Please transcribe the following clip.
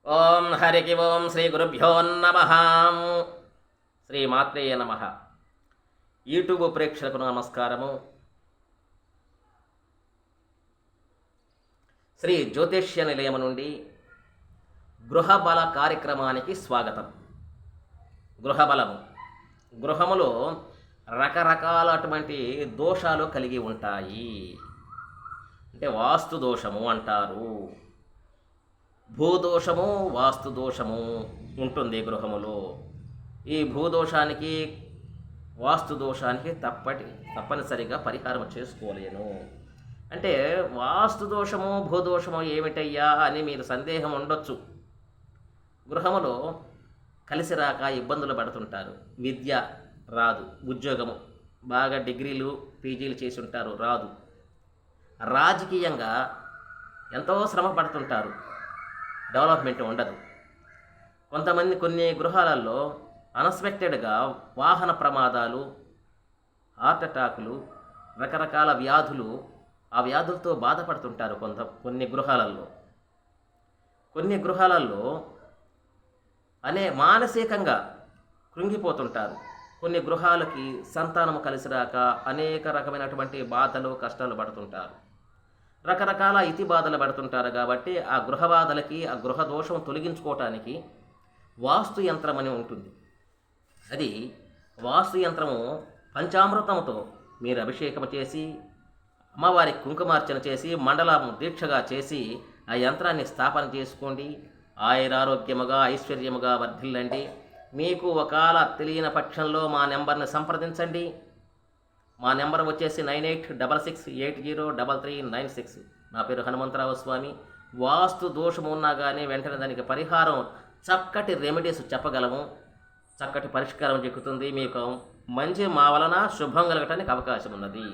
ఓం హరికి ఓం శ్రీ గురుభ్యో నమ. శ్రీ మాత్రేయ నమ. యూట్యూబ్ ప్రేక్షకులకు నమస్కారము. శ్రీ జ్యోతిష్య నిలయం నుండి గృహబల కార్యక్రమానికి స్వాగతం. గృహబలము, గృహములో రకరకాలటువంటి దోషాలు కలిగి ఉంటాయి. అంటే వాస్తు దోషము అంటారు. భూదోషము, వాస్తు దోషము ఉంటుంది గృహములో. ఈ భూదోషానికి వాస్తు దోషానికి తప్పనిసరిగా పరిహారం చేసుకోలేను. అంటే వాస్తు దోషము భూదోషము ఏమిటయ్యా అని మీరు సందేహం ఉండొచ్చు. గృహములో కలిసి రాక ఇబ్బందులు పడుతుంటారు. విద్య రాదు, ఉద్యోగము బాగా డిగ్రీలు పీజీలు చేసి ఉంటారు, రాదు. రాజకీయంగా ఎంతో శ్రమ పడుతుంటారు, డెవలప్మెంట్ ఉండదు. కొన్ని గృహాలలో అన్ఎక్స్పెక్టెడ్గా వాహన ప్రమాదాలు, హార్ట్ అటాకులు, రకరకాల వ్యాధులు, ఆ వ్యాధులతో బాధపడుతుంటారు. కొన్ని గృహాలలో మానసికంగా కృంగిపోతుంటారు. కొన్ని గృహాలకి సంతానము కలిసి రాక అనేక రకమైనటువంటి బాధలు, కష్టాలు పడుతుంటారు. రకరకాల ఇతి బాధలు పడుతుంటారు. కాబట్టి ఆ గృహ బాధలకి, ఆ గృహ దోషం తొలగించుకోవటానికి వాస్తు యంత్రం అని ఉంటుంది. అది వాస్తు యంత్రము పంచామృతముతో మీరు అభిషేకం చేసి, అమ్మవారికి కుంకుమార్చన చేసి, మండలం దీక్షగా చేసి ఆ యంత్రాన్ని స్థాపన చేసుకోండి. ఆయురారోగ్యముగా ఐశ్వర్యముగా వర్ధిల్లండి. మీకు ఒకవేళ తెలియని పక్షంలో మా నెంబర్ని సంప్రదించండి. మా నెంబర్ వచ్చేసి 9866803396. నా పేరు హనుమంతరావు స్వామి. వాస్తు దోషము ఉన్నా కానీ వెంటనే దానికి పరిహారం, చక్కటి రెమెడీస్ చెప్పగలము. చక్కటి పరిష్కారం చెక్కుతుంది. మీకు మంచి మా వలన శుభం కలగటానికి అవకాశం ఉన్నది.